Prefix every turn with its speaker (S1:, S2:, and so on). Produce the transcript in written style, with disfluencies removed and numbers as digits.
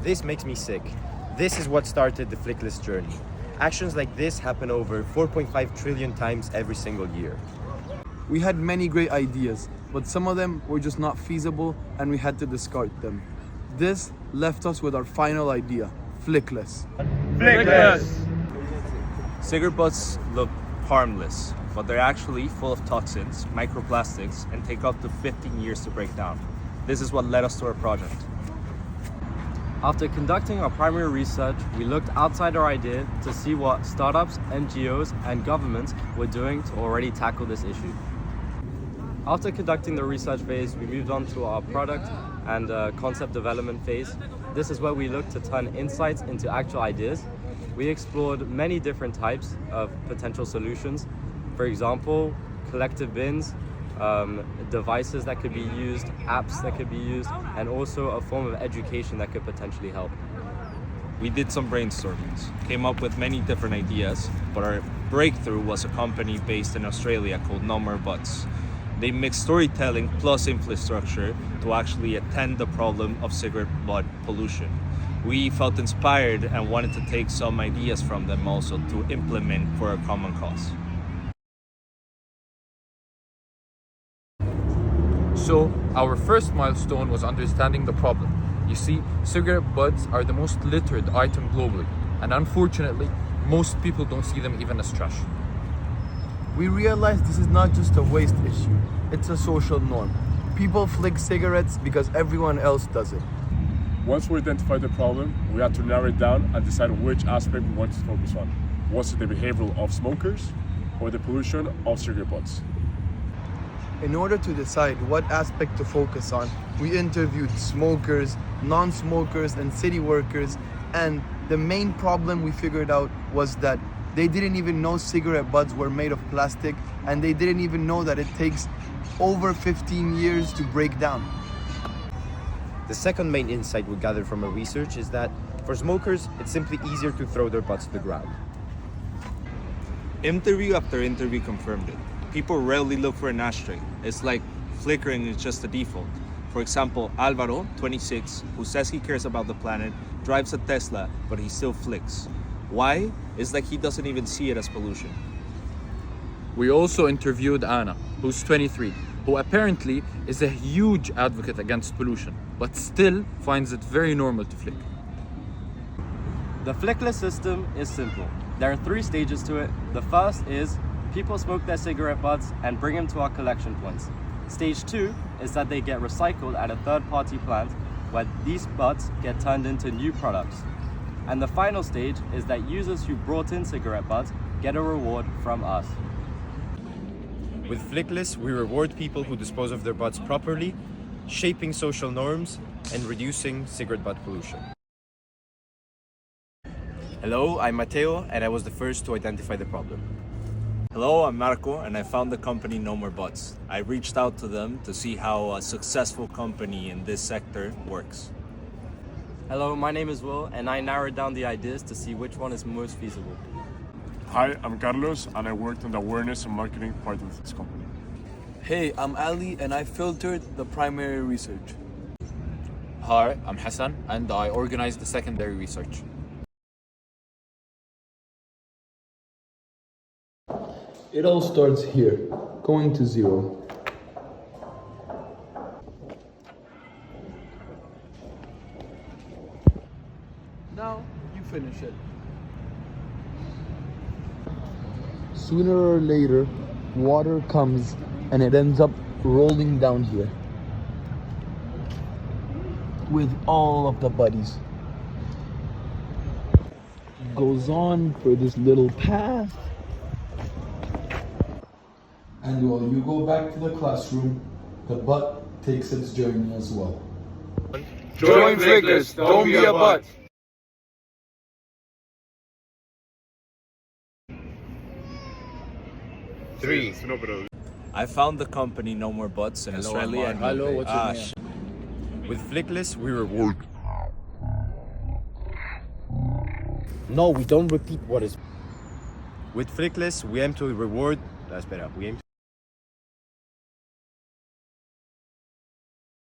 S1: This makes me sick. This is what started the flickless journey. Actions like this happen over 4.5 trillion times every single year.
S2: We had many great ideas, but some of them were just not feasible and we had to discard them. This left us with our final idea, flickless.
S3: Flickless!
S4: Cigarette butts look harmless, but they're actually full of toxins, microplastics, and take up to 15 years to break down. This is what led us to our project.
S5: After conducting our primary research, we looked outside our idea to see what startups, NGOs, and governments were doing to already tackle this issue. After conducting the research phase, we moved on to our product and concept development phase. This is where we looked to turn insights into actual ideas. We explored many different types of potential solutions. For example, collective bins, devices that could be used, apps that could be used, and also a form of education that could potentially help.
S4: We did some brainstormings, came up with many different ideas, but our breakthrough was a company based in Australia called No More Butts. They mix storytelling plus infrastructure to actually attend the problem of cigarette butt pollution. We felt inspired and wanted to take some ideas from them also to implement for a common cause.
S6: So, our first milestone was understanding the problem. You see, cigarette butts are the most littered item globally, and unfortunately, most people don't see them even as trash.
S2: We realized this is not just a waste issue, it's a social norm. People flick cigarettes because everyone else does it.
S3: Once we identified the problem, we had to narrow it down and decide which aspect we wanted to focus on. Was it the behavior of smokers or the pollution of cigarette butts?
S2: In order to decide what aspect to focus on, we interviewed smokers, non-smokers, and city workers, and the main problem we figured out was that they didn't even know cigarette butts were made of plastic, and they didn't even know that it takes over 15 years to break down.
S1: The second main insight we gathered from our research is that for smokers, it's simply easier to throw their butts to the ground.
S4: Interview after interview confirmed it. People rarely look for an ashtray. It's like flickering is just the default. For example, Alvaro, 26, who says he cares about the planet, drives a Tesla, but he still flicks. Why? It's like he doesn't even see it as pollution.
S6: We also interviewed Anna, who's 23, who apparently is a huge advocate against pollution, but still finds it very normal to flick.
S5: The flickless system is simple. There are 3 stages to it. The first is people smoke their cigarette butts and bring them to our collection points. Stage 2 is that they get recycled at a third-party plant where these butts get turned into new products. And the final stage is that users who brought in cigarette butts get a reward from us.
S1: With Flickless, we reward people who dispose of their butts properly, shaping social norms and reducing cigarette butt pollution. Hello, I'm Mateo, and I was the first to identify the problem.
S4: Hello, I'm Marco, and I found the company No More Butts. I reached out to them to see how a successful company in this sector works.
S5: Hello, my name is Will, and I narrowed down the ideas to see which one is most feasible.
S3: Hi, I'm Carlos, and I worked on the awareness and marketing part of this company.
S2: Hey, I'm Ali, and I filtered the primary research.
S6: Hi, I'm Hassan, and I organized the secondary research.
S2: It all starts here, going to 0. Now, you finish it. Sooner or later, water comes and it ends up rolling down here with all of the buddies. Goes on for this little path. And while you go back to the classroom, the butt takes its journey as well.
S3: Join Flickless, don't be a butt!
S4: I found the company No More Butts in Australia.
S1: Hello, what's your name? With Flickless, we reward. No, we don't repeat what is. With Flickless, we aim to reward. We aim